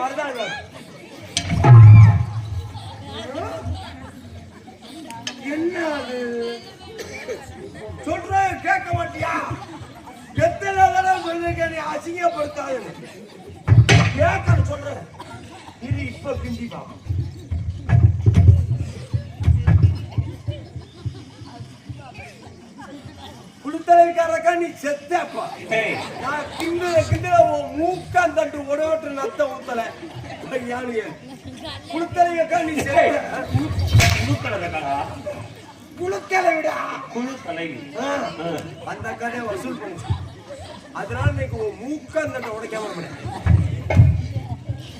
வரதாங்க என்ன அது சொல்ற கேட்க மாட்டியா? எத்தனை தடவை சொல்லிருக்க நீ அசிங்கப்படுத்தாது கேட்க சொல்ற இது இப்ப கிண்டிப்பா குளித்தலைக்காரக்கா நீ செத்தப்பா. நான் கிண்டுல மூக்கான் தட்டு உடவட்டு நத்த ஊத்தல குளித்தலைக்கா நீ செத்த குளுத்தலை விட அந்த கதையை வசூல் பண்ணுச்சு. அதனால இன்னைக்கு மூக்கான் தட்டை உடைக்காம